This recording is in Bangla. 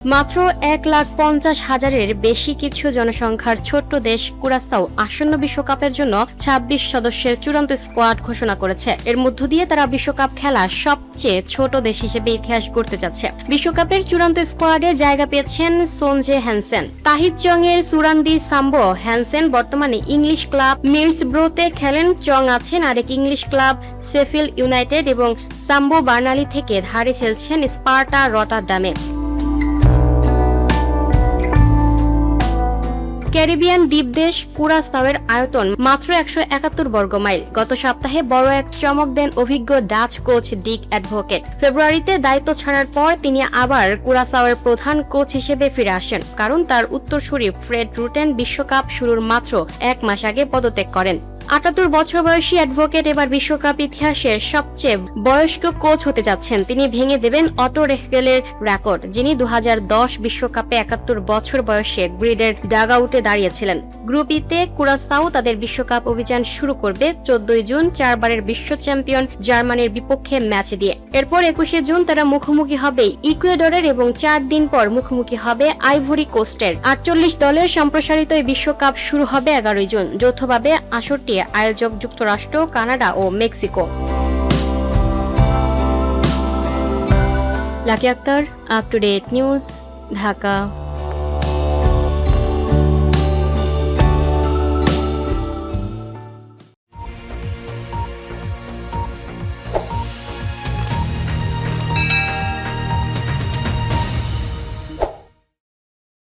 মাত্র 1,50,000-এর বেশি কিছু জনসংখ্যার ছোট্ট দেশ কুরাসাও আসন্ন বিশ্বকাপের জন্য 26 সদস্যের চূড়ান্ত স্কোয়াড ঘোষণা করেছে। এর মধ্য দিয়ে তারা বিশ্বকাপ খেলা সবচেয়ে ছোট দেশ হিসেবে ইতিহাস গড়তে যাচ্ছে। বিশ্বকাপের চূড়ান্ত স্কোয়াডে জায়গা পেয়েছেন সোনজে হ্যানসেন, তাহিদ চং এর সুরান্দি সাম্বো। হ্যানসেন বর্তমানে ইংলিশ ক্লাব মিডলসব্রোতে খেলেন। চং আছেন আরেক ইংলিশ ক্লাব শেফিল্ড ইউনাইটেড এবং সাম্বো বার্নালি থেকে ধারে খেলছেন স্পার্টা রটারডামে। ক্যারিবিয়ান দ্বীপদেশ কুরাসাওয়ের আয়তন মাত্র 171 বর্গ মাইল। গত সপ্তাহে বড় এক চমক দেন অভিজ্ঞ ডাচ কোচ ডিক অ্যাডভোকেট। ফেব্রুয়ারিতে দায়িত্ব ছাড়ার পর তিনি আবার কুরাসাওয়ের প্রধান কোচ হিসেবে ফিরে আসেন, কারণ তার উত্তরসূরি ফ্রেড রুটেন বিশ্বকাপ শুরুর মাত্র 1 মাস আগে পদত্যাগ করেন। 78 বছর বয়সী অ্যাডভোকেট এবার বিশ্বকাপ ইতিহাসের সবচেয়ে বয়স্ক কোচ হতে যাচ্ছেন। তিনি ভেঙে দেবেন অটো রেহগেলের রেকর্ড, যিনি 2010 বিশ্বকাপে 71 বছর বয়সে গ্রিডের ডাগআউটে দাঁড়িয়েছিলেন। গ্রুপ ইতে কুরাসাও তাদের বিশ্বকাপ অভিযান শুরু করবে 14 জুন 4 বারের বিশ্ব চ্যাম্পিয়ন জার্মানির বিপক্ষে ম্যাচ দিয়ে। এরপর 21 জুন তারা মুখোমুখি হবে ইকুয়েডরের এবং 4 দিন পর মুখোমুখি হবে আইভরি কোস্টের। 48 দলের সম্প্রসারিত এই বিশ্বকাপ শুরু হবে 11 জুন। যৌথভাবে আসরটি আয়োজক যুক্তরাষ্ট্র, কানাডা ও Mexico. Lucky Akter, up to date news, Dhaka.